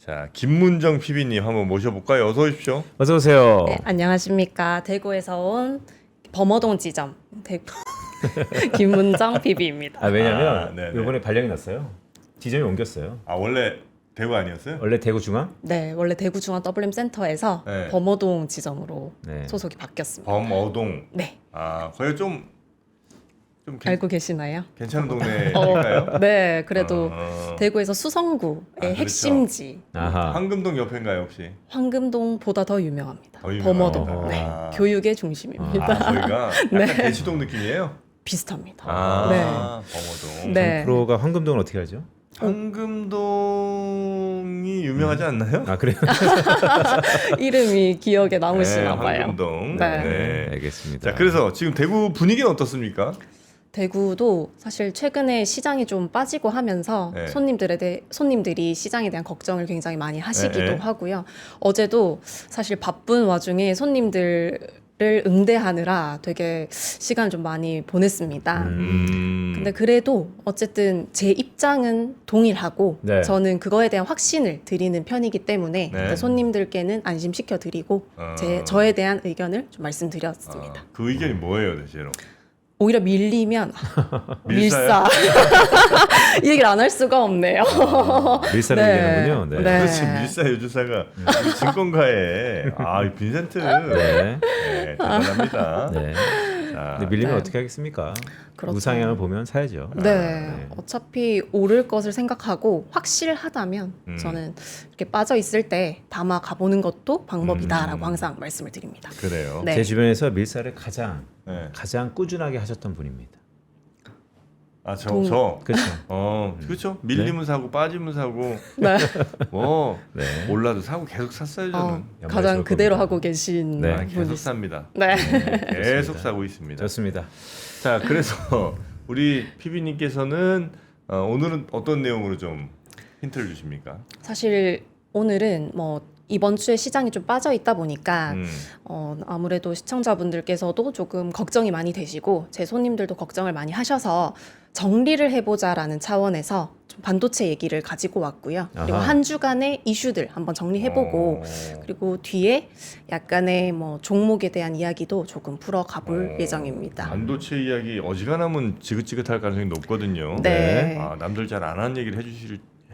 자, 김문정 PB님 한번 모셔볼까요? 어서 오십시오. 어서 오세요. 네, 안녕하십니까. 대구에서 온 범어동 지점 김문정 PB입니다. 왜냐면 네네. 이번에 발령이 났어요. 지점이 옮겼어요. 아, 원래 대구 아니었어요? 원래 대구 중앙? 네, 원래 대구중앙 WM센터에서 네. 범어동 지점으로 네. 소속이 바뀌었습니다. 범어동. 네, 아, 거기 좀 알고 계시나요? 괜찮은 동네인가요? 네, 그래도 어, 대구에서 수성구의 그렇죠. 핵심지 아하. 황금동 옆인가요 혹시? 황금동보다 더 유명합니다. 더 유명하다. 범어동. 네, 아. 교육의 중심입니다. 아, 저희가 약간 대치동 느낌이에요? 비슷합니다. 아, 네. 범어동. 네. 프로가 황금동을 어떻게 알죠? 황금동이 유명하지 않나요? 아 그래요? 이름이 기억에 남으시나 봐요. 황금동. 네. 알겠습니다. 자, 그래서 지금 대구 분위기는 어떻습니까? 대구도 사실 최근에 시장이 좀 빠지고 하면서 네. 손님들이 시장에 대한 걱정을 굉장히 많이 하시기도 네. 하고요. 어제도 사실 바쁜 와중에 손님들을 응대하느라 되게 시간을 좀 많이 보냈습니다. 근데 그래도 어쨌든 제 입장은 동일하고 네. 저는 그거에 대한 확신을 드리는 편이기 때문에 네. 손님들께는 안심시켜 드리고 어. 저에 대한 의견을 좀 말씀드렸습니다. 그 의견이 뭐예요, 대체로? 오히려 밀리면 밀사요? 밀사 이 얘기를 안 할 수가 없네요. 밀사를 네. 얘기하는군요. 네. 네. 그렇지, 밀사 유주사가 우리 증권가에 빈센트 네. 대단합니다. 네. 자, 근데 밀리면 네. 어떻게 하겠습니까? 그렇죠. 우상향을 보면 사야죠. 네. 어차피 오를 것을 생각하고 확실하다면 저는 이렇게 빠져 있을 때 담아 가보는 것도 방법이다라고 항상 말씀을 드립니다. 그래요. 네. 제 주변에서 밀사를 가장 네. 꾸준하게 하셨던 분입니다. 아, 저. 그렇죠. 그렇죠. 밀리면 사고 빠지면 사고 네. 뭐 네. 올라도 사고 계속 샀어요 저는. 연말 가장 좋을 그대로 겁니다. 하고 계신 네. 계속 분이 삽니다. 네. 계속 사고 있습니다. 좋습니다. 자, 그래서 우리 PB님께서는 오늘은 어떤 내용으로 좀 힌트를 주십니까? 사실 오늘은 뭐 이번 주에 시장이 좀 빠져 있다 보니까 음. 아무래도 시청자분들께서도 조금 걱정이 많이 되시고 제 손님들도 걱정을 많이 하셔서 정리를 해보자라는 차원에서 좀 반도체 얘기를 가지고 왔고요. 그리고 아하. 한 주간의 이슈들 한번 정리해보고 그리고 뒤에 약간의 뭐 종목에 대한 이야기도 조금 풀어가볼 예정입니다. 반도체 이야기 어지간하면 지긋지긋할 가능성이 높거든요. 네. 아, 남들 잘 안 하는 얘기를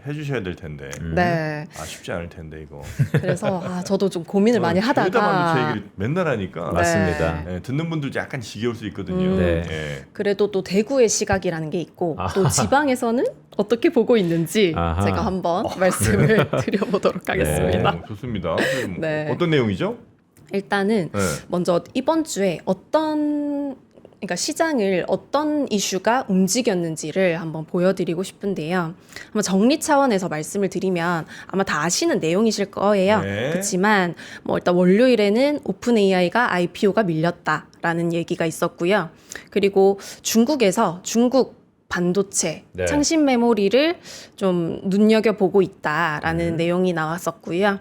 해주셔야 될 텐데. 네. 쉽지 않을 텐데 이거. 그래서 저도 좀 고민을 많이 죄다 반도체 하다가 얘기를 맨날 하니까. 네. 맞습니다. 네, 듣는 분들 약간 지겨울 수 있거든요. 네. 예. 그래도 또 대구의 시각이라는 게 있고 아하. 또 지방에서는 어떻게 보고 있는지 아하. 제가 한번 말씀을 드려보도록 하겠습니다. 좋습니다. 그럼 네. 어떤 내용이죠? 일단은 네. 먼저 이번 주에 그러니까 시장을 어떤 이슈가 움직였는지를 한번 보여드리고 싶은데요. 한번 정리 차원에서 말씀을 드리면 아마 다 아시는 내용이실 거예요. 네. 그렇지만 뭐 일단 월요일에는 오픈 AI가 IPO가 밀렸다라는 얘기가 있었고요. 그리고 중국에서 중국 반도체, 네. 창신 메모리를 좀 눈여겨보고 있다라는 내용이 나왔었고요.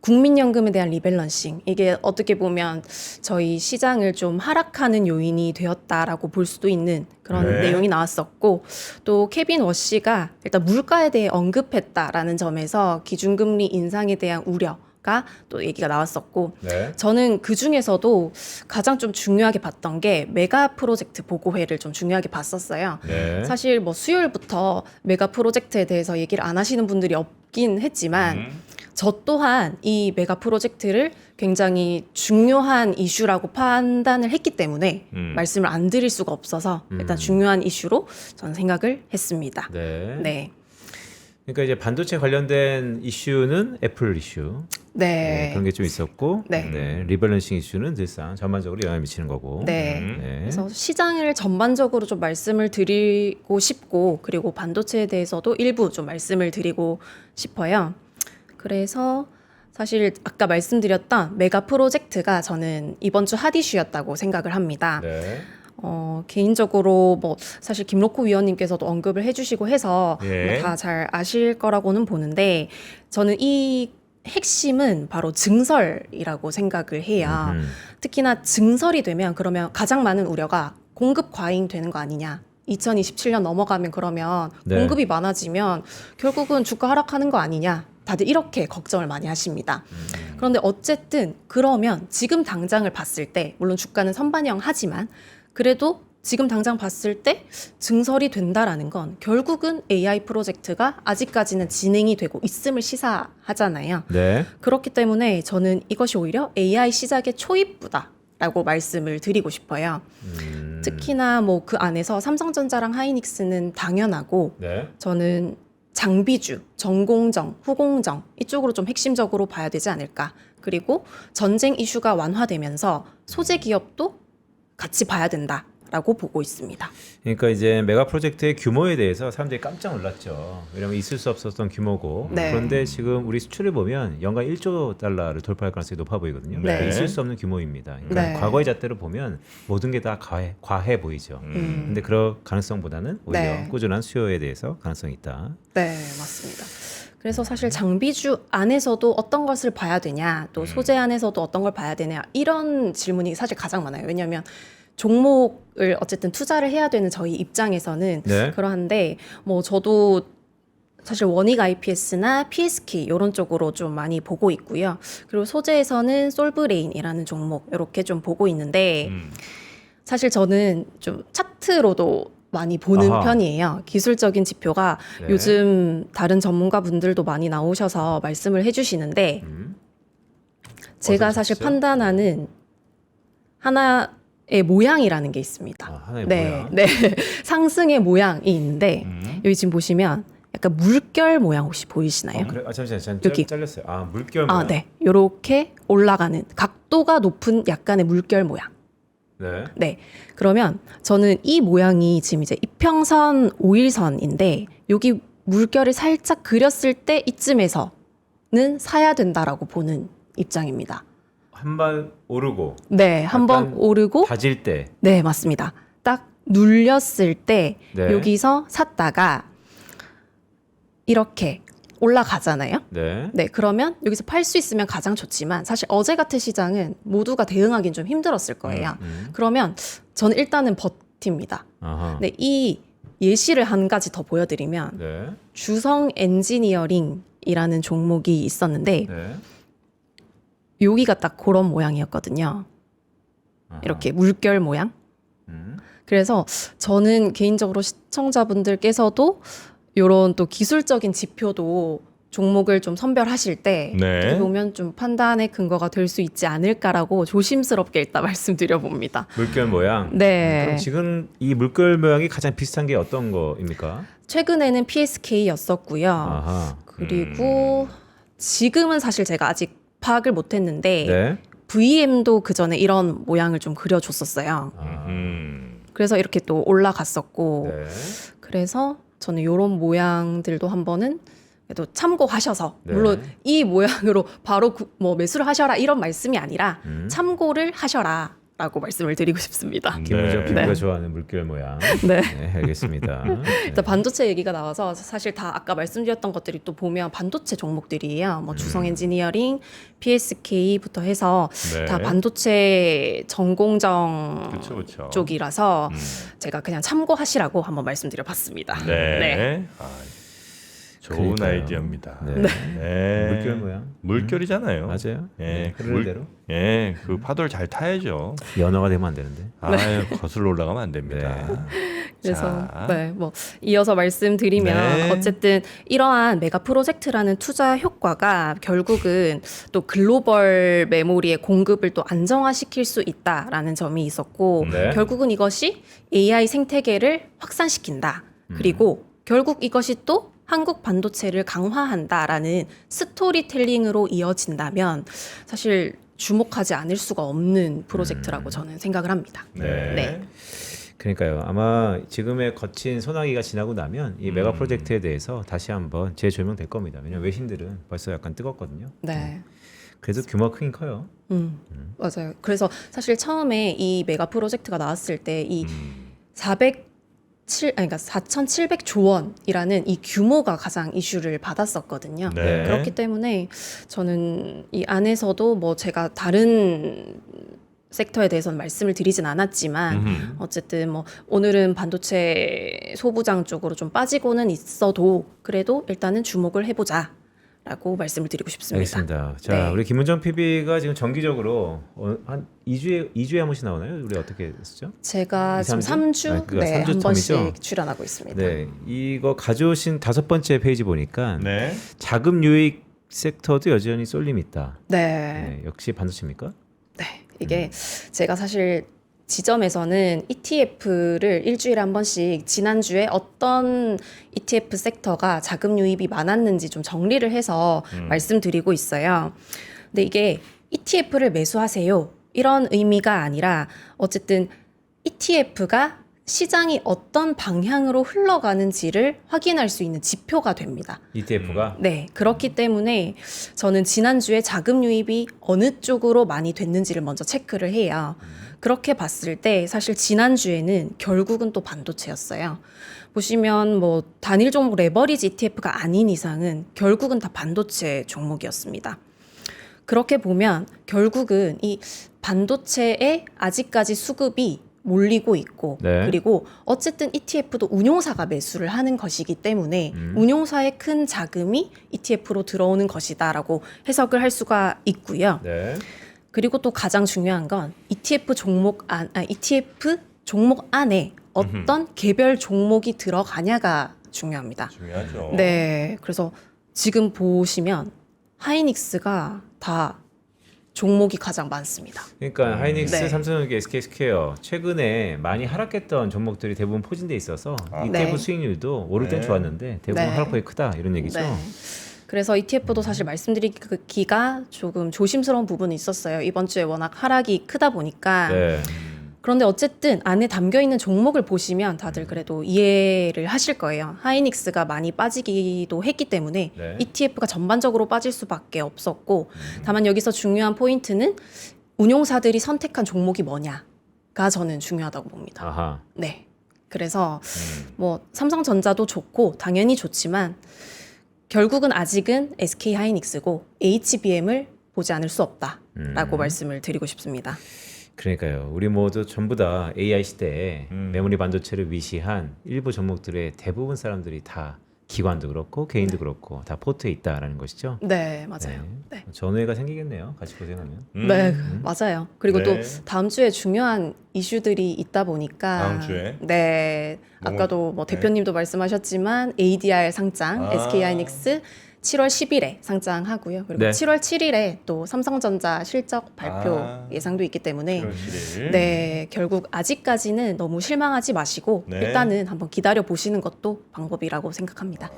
국민연금에 대한 리밸런싱, 이게 어떻게 보면 저희 시장을 좀 하락하는 요인이 되었다라고 볼 수도 있는 그런 네. 내용이 나왔었고, 또 케빈 워시가 일단 물가에 대해 언급했다라는 점에서 기준금리 인상에 대한 우려가 또 얘기가 나왔었고, 네. 저는 그 중에서도 가장 좀 중요하게 봤던 게 메가 프로젝트 보고회를 좀 중요하게 봤었어요. 네. 사실 뭐 수요일부터 메가 프로젝트에 대해서 얘기를 안 하시는 분들이 없긴 했지만 저 또한 이 메가 프로젝트를 굉장히 중요한 이슈라고 판단을 했기 때문에 말씀을 안 드릴 수가 없어서 일단 중요한 이슈로 저는 생각을 했습니다. 네. 네. 그러니까 이제 반도체 관련된 이슈는 애플 이슈. 네. 그런 게 좀 있었고, 네. 리밸런싱 이슈는 늘상 전반적으로 영향을 미치는 거고. 네. 네. 그래서 시장을 전반적으로 좀 말씀을 드리고 싶고, 그리고 반도체에 대해서도 일부 좀 말씀을 드리고 싶어요. 그래서 사실 아까 말씀드렸던 메가 프로젝트가 저는 이번 주 핫 이슈였다고 생각을 합니다. 네. 개인적으로 뭐 사실 김로코 위원님께서도 언급을 해주시고 해서 예. 다 잘 아실 거라고는 보는데 저는 이 핵심은 바로 증설이라고 생각을 해요. 특히나 증설이 되면 그러면 가장 많은 우려가 공급 과잉 되는 거 아니냐. 2027년 넘어가면 그러면 네. 공급이 많아지면 결국은 주가 하락하는 거 아니냐. 다들 이렇게 걱정을 많이 하십니다. 그런데 어쨌든 그러면 지금 당장을 봤을 때 물론 주가는 선반영하지만 그래도 지금 당장 봤을 때 증설이 된다라는 건 결국은 AI 프로젝트가 아직까지는 진행이 되고 있음을 시사하잖아요. 네. 그렇기 때문에 저는 이것이 오히려 AI 시작의 초입부다라고 말씀을 드리고 싶어요. 특히나 뭐 그 안에서 삼성전자랑 하이닉스는 당연하고 네. 저는 장비주, 전공정, 후공정 이쪽으로 좀 핵심적으로 봐야 되지 않을까. 그리고 전쟁 이슈가 완화되면서 소재 기업도 같이 봐야 된다라고 보고 있습니다. 그러니까 이제 메가 프로젝트의 규모에 대해서 사람들이 깜짝 놀랐죠. 왜냐하면 있을 수 없었던 규모고. 네. 그런데 지금 우리 수출을 보면 연간 1조 달러를 돌파할 가능성이 높아 보이거든요. 네. 그러니까 있을 수 없는 규모입니다. 그러니까 네. 과거의 잣대로 보면 모든 게 다 과해 보이죠. 근데 그럴 가능성보다는 오히려 네. 꾸준한 수요에 대해서 가능성이 있다. 네, 맞습니다. 그래서 사실 장비주 안에서도 어떤 것을 봐야 되냐, 또 소재 안에서도 어떤 걸 봐야 되냐 이런 질문이 사실 가장 많아요. 왜냐하면 종목을 어쨌든 투자를 해야 되는 저희 입장에서는 네. 그러한데 뭐 저도 사실 원익 IPS나 PSK 이런 쪽으로 좀 많이 보고 있고요. 그리고 소재에서는 솔브레인이라는 종목 이렇게 좀 보고 있는데 사실 저는 좀 차트로도 많이 보는 아하. 편이에요. 기술적인 지표가 네. 요즘 다른 전문가분들도 많이 나오셔서 말씀을 해주시는데 제가 어서 사실 오십시오. 판단하는 하나의 모양이라는 게 있습니다. 하나의 네, 모양. 네. 상승의 모양이 있는데 여기 지금 보시면 약간 물결 모양 혹시 보이시나요? 그래? 잠시만, 여기. 잘렸어요. 물결 모양. 아, 네. 요렇게 올라가는 각도가 높은 약간의 물결 모양. 네. 네. 그러면 저는 이 모양이 지금 이제 이평선 5일선인데 여기 물결을 살짝 그렸을 때 이쯤에서는 사야 된다라고 보는 입장입니다. 한 번 오르고 네. 한번 약간 오르고 다질 때. 네, 맞습니다. 딱 눌렸을 때 네. 여기서 샀다가 이렇게 올라가잖아요. 네. 네, 그러면 여기서 팔 수 있으면 가장 좋지만 사실 어제 같은 시장은 모두가 대응하기는 좀 힘들었을 거예요. 그러면 저는 일단은 버팁니다. 아하. 네, 이 예시를 한 가지 더 보여드리면 네. 주성 엔지니어링이라는 종목이 있었는데 네. 여기가 딱 그런 모양이었거든요. 아하. 이렇게 물결 모양. 음. 그래서 저는 개인적으로 시청자분들께서도 이런 또 기술적인 지표도 종목을 좀 선별하실 때 네. 어떻게 보면 좀 판단의 근거가 될 수 있지 않을까라고 조심스럽게 일단 말씀드려 봅니다. 물결 모양. 네. 그럼 지금 이 물결 모양이 가장 비슷한 게 어떤 거입니까? 최근에는 PSK였었고요. 아하. 그리고 지금은 사실 제가 아직 파악을 못했는데 네. VM도 그 전에 이런 모양을 좀 그려줬었어요. 아. 그래서 이렇게 또 올라갔었고 네. 그래서 저는 이런 모양들도 한번은 또 참고하셔서 네. 물론 이 모양으로 바로 뭐 매수를 하셔라 이런 말씀이 아니라 참고를 하셔라라고 말씀을 드리고 싶습니다. 김은정 피부가 네. 좋아하는 물결 모양. 네. 네, 알겠습니다. 일단 반도체 얘기가 나와서 사실 다 아까 말씀드렸던 것들이 또 보면 반도체 종목들이에요. 뭐 주성 엔지니어링, PSK부터 해서 네. 다 반도체 전공정 그렇죠, 그렇죠. 쪽이라서 제가 그냥 참고하시라고 한번 말씀드려봤습니다. 네. 아, 좋은 그러니까요. 아이디어입니다. 네. 네. 물결 모양. 물결이잖아요. 맞아요. 예, 네, 흐르는 대로. 예, 그 파도를 잘 타야죠. 연어가 되면 안 되는데. 아유, 거슬러 올라가면 안 됩니다. 그래서 자. 네, 뭐 이어서 말씀드리면 네. 어쨌든 이러한 메가 프로젝트라는 투자 효과가 결국은 또 글로벌 메모리의 공급을 또 안정화시킬 수 있다라는 점이 있었고 네. 결국은 이것이 AI 생태계를 확산시킨다. 그리고 결국 이것이 또 한국 반도체를 강화한다라는 스토리텔링으로 이어진다면 사실 주목하지 않을 수가 없는 프로젝트라고 저는 생각을 합니다. 네. 네. 그러니까요. 아마 지금의 거친 소나기가 지나고 나면 이 메가 프로젝트에 대해서 다시 한번 재조명될 겁니다. 왜냐하면 외신들은 벌써 약간 뜨겁거든요. 네. 그래도 규모가 크긴 커요. 맞아요. 그래서 사실 처음에 이 메가 프로젝트가 나왔을 때 이 4,700조 원이라는 이 규모가 가장 이슈를 받았었거든요. 네. 그렇기 때문에 저는 이 안에서도 뭐 제가 다른 섹터에 대해서는 말씀을 드리진 않았지만 어쨌든 뭐 오늘은 반도체 소부장 쪽으로 좀 빠지고는 있어도 그래도 일단은 주목을 해보자. 라고 말씀을 드리고 싶습니다. 알겠습니다. 자, 네. 우리 김은정 PB가 지금 정기적으로 한 2주에 한 번씩 나오나요? 우리 어떻게 쓰죠? 제가 이, 지금 삼 3주 아, 그러니까 네, 삼주 한 텀이죠? 번씩 출연하고 있습니다. 네, 이거 가져오신 5번째 페이지 보니까 네. 자금 유익 섹터도 여전히 쏠림이 있다. 네. 네, 역시 반도체입니까? 네. 이게 제가 사실 지점에서는 ETF를 일주일에 한 번씩 지난주에 어떤 ETF 섹터가 자금 유입이 많았는지 좀 정리를 해서 말씀드리고 있어요. 근데 이게 ETF를 매수하세요. 이런 의미가 아니라 어쨌든 ETF가 시장이 어떤 방향으로 흘러가는지를 확인할 수 있는 지표가 됩니다. ETF가 네, 그렇기 때문에 저는 지난주에 자금 유입이 어느 쪽으로 많이 됐는지를 먼저 체크를 해요. 그렇게 봤을 때 사실 지난주에는 결국은 또 반도체였어요. 보시면 뭐 단일 종목 레버리지 ETF가 아닌 이상은 결국은 다 반도체 종목이었습니다. 그렇게 보면 결국은 이 반도체에 아직까지 수급이 몰리고 있고 네. 그리고 어쨌든 ETF도 운용사가 매수를 하는 것이기 때문에 운용사의 큰 자금이 ETF로 들어오는 것이다라고 해석을 할 수가 있고요. 네. 그리고 또 가장 중요한 건 ETF 종목 안에 어떤 개별 종목이 들어가냐가 중요합니다. 중요하죠. 네, 그래서 지금 보시면 하이닉스가 다 종목이 가장 많습니다. 그러니까 하이닉스, 네. 삼성전기, SK스퀘어 최근에 많이 하락했던 종목들이 대부분 포진돼 있어서 아. ETF 네. 수익률도 오를 땐 네. 좋았는데 대부분 네. 하락폭이 크다 이런 얘기죠. 네. 그래서 ETF도 사실 말씀드리기가 조금 조심스러운 부분이 있었어요. 이번 주에 워낙 하락이 크다 보니까. 네. 그런데 어쨌든 안에 담겨 있는 종목을 보시면 다들 그래도 이해를 하실 거예요. 하이닉스가 많이 빠지기도 했기 때문에 네. ETF가 전반적으로 빠질 수밖에 없었고, 다만 여기서 중요한 포인트는 운용사들이 선택한 종목이 뭐냐가 저는 중요하다고 봅니다. 아하. 네. 그래서 뭐 삼성전자도 좋고 당연히 좋지만 결국은 아직은 SK 하이닉스고 HBM을 보지 않을 수 없다라고 말씀을 드리고 싶습니다. 그러니까요. 우리 모두 전부 다 AI 시대에 메모리 반도체를 위시한 일부 종목들의 대부분 사람들이 다 기관도 그렇고 개인도 그렇고 다 포트에 있다라는 것이죠. 네, 맞아요. 네. 전후회가 생기겠네요. 같이 고생하면. 네, 맞아요. 그리고 네. 또 다음 주에 중요한 이슈들이 있다 보니까 다음 주에? 네, 너무- 아까도 뭐 네. 대표님도 말씀하셨지만 ADR 상장, 아. SK 하이닉스 7월 10일에 상장하고요. 그리고 네. 7월 7일에 또 삼성전자 실적 발표 아. 예상도 있기 때문에 7월 7일. 네, 결국 아직까지는 너무 실망하지 마시고 네. 일단은 한번 기다려 보시는 것도 방법이라고 생각합니다.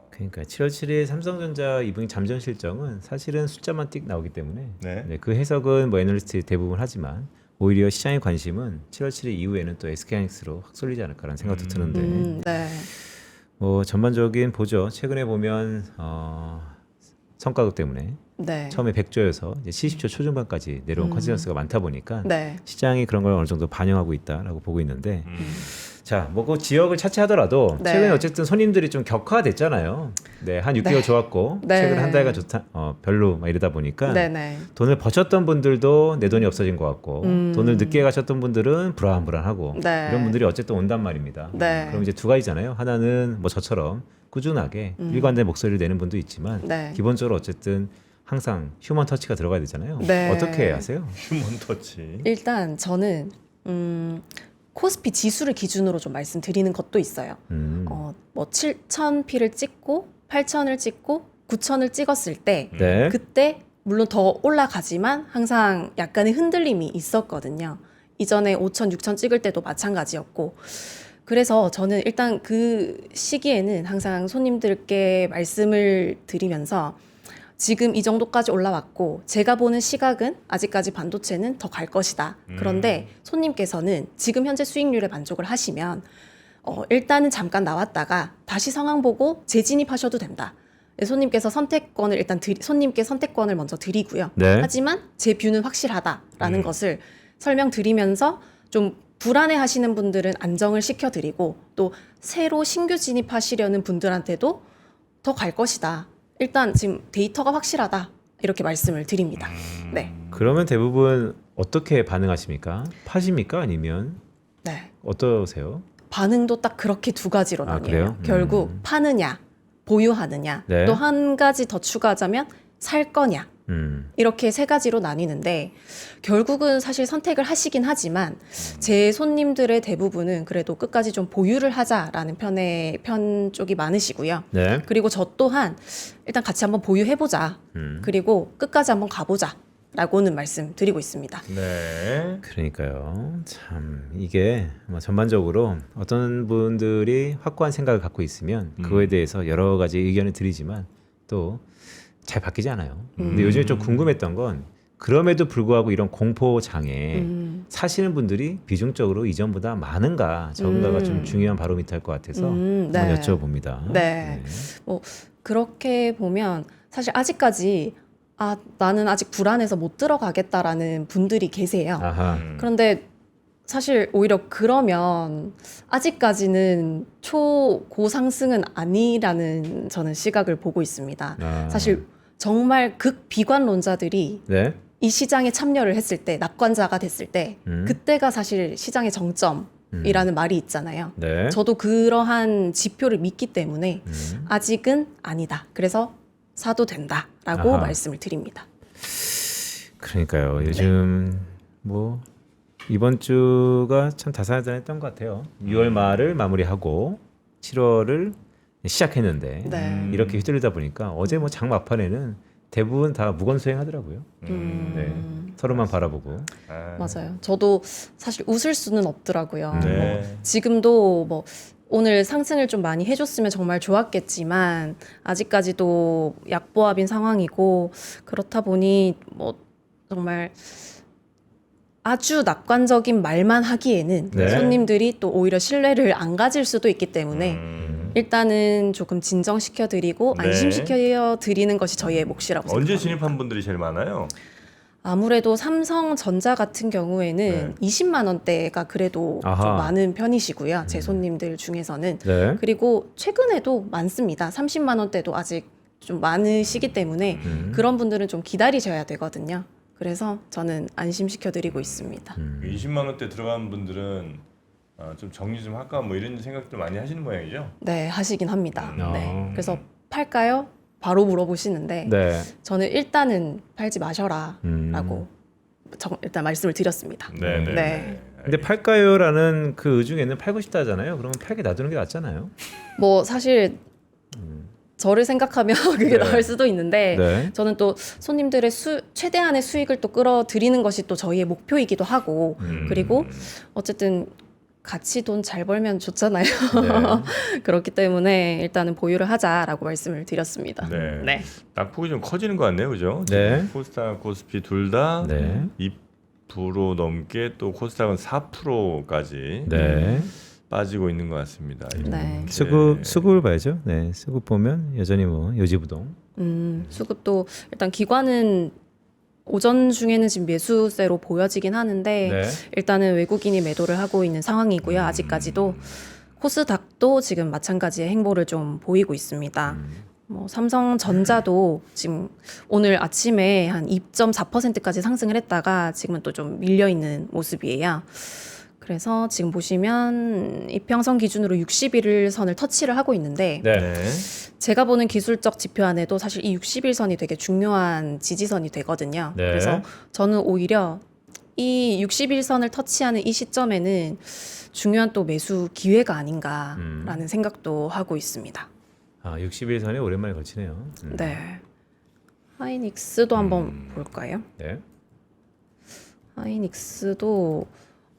그러니까 7월 7일 삼성전자 2분기 잠정 실적은 사실은 숫자만 띡 나오기 때문에 네. 네, 그 해석은 뭐 애널리스트 대부분 하지만 오히려 시장의 관심은 7월 7일 이후에는 또 SK하이닉스로 확 쏠리지 않을까라는 생각도 드는데 네. 뭐 전반적인 보죠. 최근에 보면 성과급 때문에 네. 처음에 100조여서 이제 70조 초중반까지 내려온 컨센서스가 많다 보니까 네. 시장이 그런 걸 어느 정도 반영하고 있다라고 보고 있는데 자, 뭐 그 지역을 차치하더라도 네. 최근에 어쨌든 손님들이 좀 격화됐잖아요. 네, 한 6개월 네. 좋았고 네. 최근 한 달간 좋다, 별로 막 이러다 보니까 네, 네. 돈을 버셨던 분들도 내 돈이 없어진 것 같고 돈을 늦게 가셨던 분들은 불안불안하고 네. 이런 분들이 어쨌든 온단 말입니다. 네. 그럼 이제 두 가지잖아요. 하나는 뭐 저처럼 꾸준하게 일관된 목소리를 내는 분도 있지만 네. 기본적으로 어쨌든 항상 휴먼 터치가 들어가야 되잖아요. 네. 어떻게 하세요? 휴먼 터치. 일단 저는 코스피 지수를 기준으로 좀 말씀드리는 것도 있어요. 뭐 7,000P를 찍고 8,000을 찍고 9,000을 찍었을 때 네. 그때 물론 더 올라가지만 항상 약간의 흔들림이 있었거든요. 이전에 5,000, 6,000 찍을 때도 마찬가지였고 그래서 저는 일단 그 시기에는 항상 손님들께 말씀을 드리면서 지금 이 정도까지 올라왔고 제가 보는 시각은 아직까지 반도체는 더 갈 것이다. 그런데 손님께서는 지금 현재 수익률에 만족을 하시면 일단은 잠깐 나왔다가 다시 상황 보고 재진입하셔도 된다. 손님께서 선택권을 일단 손님께 선택권을 먼저 드리고요. 네. 하지만 제 뷰는 확실하다라는 것을 설명드리면서 좀 불안해하시는 분들은 안정을 시켜드리고 또 새로 신규 진입하시려는 분들한테도 더 갈 것이다. 일단 지금 데이터가 확실하다. 이렇게 말씀을 드립니다. 네. 그러면 대부분 어떻게 반응하십니까? 파십니까? 아니면 네. 어떠세요? 반응도 딱 그렇게 두 가지로 아, 나뉘어요. 그래요? 결국 파느냐, 보유하느냐, 네. 또 한 가지 더 추가하자면 살 거냐. 이렇게 세 가지로 나뉘는데 결국은 사실 선택을 하시긴 하지만 제 손님들의 대부분은 그래도 끝까지 좀 보유를 하자라는 편 쪽이 많으시고요. 네. 그리고 저 또한 일단 같이 한번 보유해보자. 그리고 끝까지 한번 가보자. 라고는 말씀드리고 있습니다. 네. 그러니까요. 참 이게 뭐 전반적으로 어떤 분들이 확고한 생각을 갖고 있으면 그거에 대해서 여러 가지 의견을 드리지만 또 잘 바뀌지 않아요. 근데 요즘에 좀 궁금했던 건 그럼에도 불구하고 이런 공포 장애 사시는 분들이 비중적으로 이전보다 많은가 적은가가 좀 중요한 바로미터일 것 같아서 한번 네. 여쭤봅니다. 네. 뭐 그렇게 보면 사실 아직까지 나는 아직 불안해서 못 들어가겠다라는 분들이 계세요. 아하. 그런데 사실 오히려 그러면 아직까지는 초고상승은 아니라는 저는 시각을 보고 있습니다. 아. 사실 정말 극비관론자들이 네. 이 시장에 참여를 했을 때, 낙관자가 됐을 때 그때가 사실 시장의 정점이라는 말이 있잖아요. 네. 저도 그러한 지표를 믿기 때문에 아직은 아니다. 그래서 사도 된다라고 아하. 말씀을 드립니다. 그러니까요. 요즘 뭐 이번 주가 참 다사다난했던 것 같아요. 6월 말을 마무리하고 7월을 시작했는데 네. 이렇게 휘둘리다 보니까 어제 뭐 장 막판에는 대부분 다 무건수행하더라고요. 네. 서로만 바라보고. 맞아요. 저도 사실 웃을 수는 없더라고요. 네. 뭐 지금도 뭐 오늘 상승을 좀 많이 해줬으면 정말 좋았겠지만 아직까지도 약보합인 상황이고 그렇다 보니 뭐 정말 아주 낙관적인 말만 하기에는 네. 손님들이 또 오히려 신뢰를 안 가질 수도 있기 때문에 일단은 조금 진정시켜드리고 네. 안심시켜드리는 것이 저희의 몫이라고 언제 생각합니다. 진입한 분들이 제일 많아요? 아무래도 삼성전자 같은 경우에는 네. 20만 원대가 그래도 아하. 좀 많은 편이시고요. 제 손님들 중에서는. 네. 그리고 최근에도 많습니다. 30만 원대도 아직 좀 많으시기 때문에 그런 분들은 좀 기다리셔야 되거든요. 그래서 저는 안심시켜드리고 있습니다. 20만 원대 들어간 분들은 좀 정리 좀 할까 뭐 이런 생각도 많이 하시는 모양이죠? 네, 하시긴 합니다. 아. 네. 그래서 팔까요? 바로 물어보시는데 네. 저는 일단은 팔지 마셔라 라고 일단 말씀을 드렸습니다. 네. 네. 근데 팔까요라는 그 의중에는 팔고 싶다잖아요. 그러면 팔게 놔두는 게 낫잖아요. 뭐 사실 저를 생각하면 그게 네. 나을 수도 있는데 네. 저는 또 손님들의 최대한의 수익을 또 끌어들이는 것이 또 저희의 목표이기도 하고 그리고 어쨌든 같이 돈 잘 벌면 좋잖아요. 네. 그렇기 때문에 일단은 보유를 하자라고 말씀을 드렸습니다. 네. 네. 낙폭이 좀 커지는 것 같네요, 그죠? 네. 지금 코스닥, 코스피 둘 다 네. 2% 넘게 또 코스닥은 4%까지 네. 빠지고 있는 것 같습니다. 네. 수급을 봐야죠. 네. 수급 보면 여전히 뭐 요지부동. 수급도 일단 기관은 오전 중에는 지금 매수세로 보여지긴 하는데 네. 일단은 외국인이 매도를 하고 있는 상황이고요. 아직까지도 코스닥도 지금 마찬가지의 행보를 좀 보이고 있습니다. 뭐 삼성전자도 지금 오늘 아침에 한 2.4%까지 상승을 했다가 지금은 또 좀 밀려 있는 모습이에요. 그래서 지금 보시면 이평선 기준으로 61선을 터치를 하고 있는데 네. 제가 보는 기술적 지표 안에도 사실 이 61선이 되게 중요한 지지선이 되거든요. 네. 그래서 저는 오히려 이 61선을 터치하는 이 시점에는 중요한 또 매수 기회가 아닌가라는 생각도 하고 있습니다. 아, 61선에 오랜만에 걸치네요. 네. 하이닉스도 한번 볼까요? 네. 하이닉스도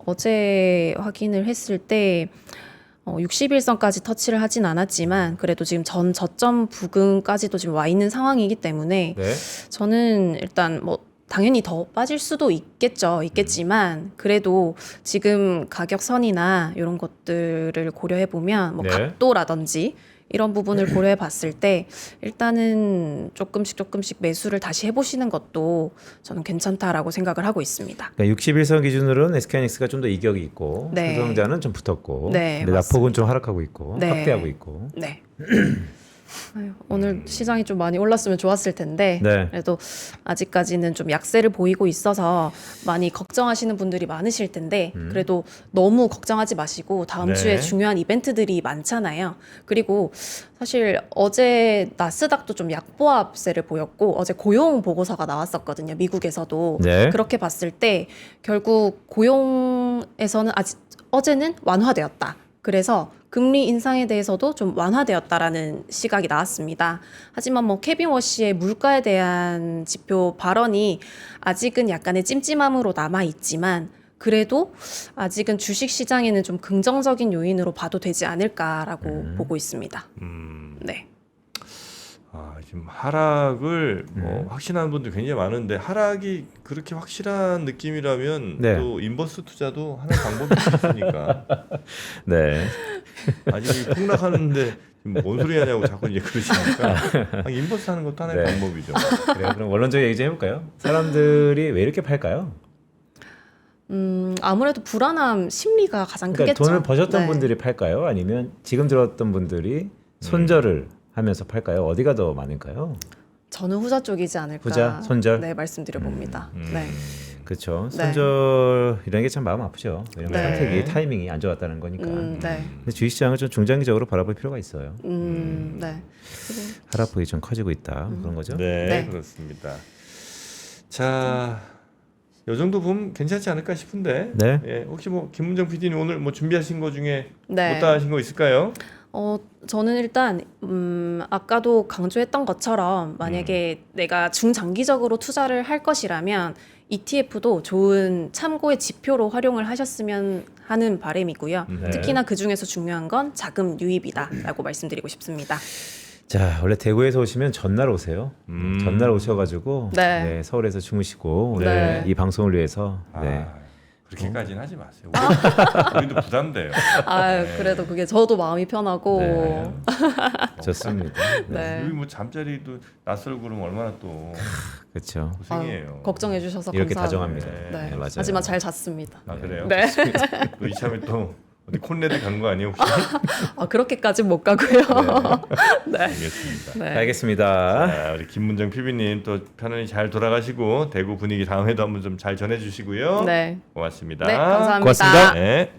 어제 확인을 했을 때 61선까지 터치를 하진 않았지만 그래도 지금 전 저점 부근까지도 지금 와 있는 상황이기 때문에 네. 저는 일단 뭐 당연히 더 빠질 수도 있겠지만 그래도 지금 가격선이나 이런 것들을 고려해 보면 뭐 네. 각도라든지 이런 부분을 고려해 봤을 때 일단은 조금씩 매수를 다시 해보시는 것도 저는 괜찮다라고 생각을 하고 있습니다. 그러니까 61선 기준으로는 SK하이닉스가 좀 더 이격이 있고 네. 삼성전자는 좀 붙었고 네, 근데 낙폭은 좀 하락하고 있고 네. 확대하고 있고 네. 아유, 오늘 시장이 좀 많이 올랐으면 좋았을 텐데 네. 그래도 아직까지는 좀 약세를 보이고 있어서 많이 걱정하시는 분들이 많으실 텐데 그래도 너무 걱정하지 마시고 다음 네. 주에 중요한 이벤트들이 많잖아요. 그리고 사실 어제 나스닥도 좀 약보합세를 보였고 어제 고용 보고서가 나왔었거든요. 미국에서도. 네. 그렇게 봤을 때 결국 고용에서는 아직 어제는 완화되었다. 그래서 금리 인상에 대해서도 좀 완화되었다라는 시각이 나왔습니다. 하지만 뭐 케빈 워시의 물가에 대한 지표 발언이 아직은 약간의 찜찜함으로 남아 있지만 그래도 아직은 주식 시장에는 좀 긍정적인 요인으로 봐도 되지 않을까라고 보고 있습니다. 네. 지금 하락을 뭐 확신하는 분들 굉장히 많은데 하락이 그렇게 확실한 느낌이라면 네. 또 인버스 투자도 하나의 방법이 있으니까 네. 아직 폭락하는데 지금 뭔 소리 하냐고 자꾸 이제 그러시니까 인버스 하는 것도 하나의 네. 방법이죠. 그래요. 그럼 원론적인 얘기 좀 해볼까요? 사람들이 왜 이렇게 팔까요? 아무래도 불안함 심리가 가장 그러니까 크겠죠. 돈을 버셨던 네. 분들이 팔까요? 아니면 지금 들었던 분들이 손절을 하면서 팔까요? 어디가 더 많을까요? 저는 후자 쪽이지 않을까. 후자? 손절? 네, 말씀드려 봅니다. 네. 그렇죠. 네. 손절이라는 게 참 마음 아프죠. 왜냐면 네. 선택이 타이밍이 안 좋았다는 거니까. 네. 근데 주식시장을 좀 중장기적으로 바라볼 필요가 있어요. 네. 하락폭이 좀 커지고 있다 그런 거죠. 네, 네. 그렇습니다. 자, 이 정도 보면 괜찮지 않을까 싶은데. 네. 예, 혹시 뭐 김문정 PD님 오늘 뭐 준비하신 거 중에 네. 못다 하신 거 있을까요? 저는 일단 아까도 강조했던 것처럼 만약에 내가 중장기적으로 투자를 할 것이라면 ETF도 좋은 참고의 지표로 활용을 하셨으면 하는 바람이고요. 네. 특히나 그 중에서 중요한 건 자금 유입이다라고 말씀드리고 싶습니다. 자, 원래 대구에서 오시면 전날 오세요. 전날 오셔가지고 네. 네, 서울에서 주무시고 네. 이 방송을 위해서 네. 그렇게까지는 하지 마세요. 우리도 부담돼요. 그래도 그게 저도 마음이 편하고 네. 좋습니다. 네. 여기 뭐 잠자리도 낯설고 그러면 얼마나 또 그렇죠. 고생이에요. 걱정해 주셔서 이렇게 감사합니다. 다정합니다. 네. 네, 맞아요. 하지만 잘 잤습니다. 아 그래요? 네. 또 이참에 또 어디 콘레드 간 거 아니에요 혹시? 그렇게까지는 못 가고요. 네. 알겠습니다. 네. 알겠습니다. 자, 우리 김문정 PB님 또 편안히 잘 돌아가시고 대구 분위기 다음에도 한번 좀 잘 전해주시고요. 네. 고맙습니다. 네, 감사합니다. 고맙습니다. 네.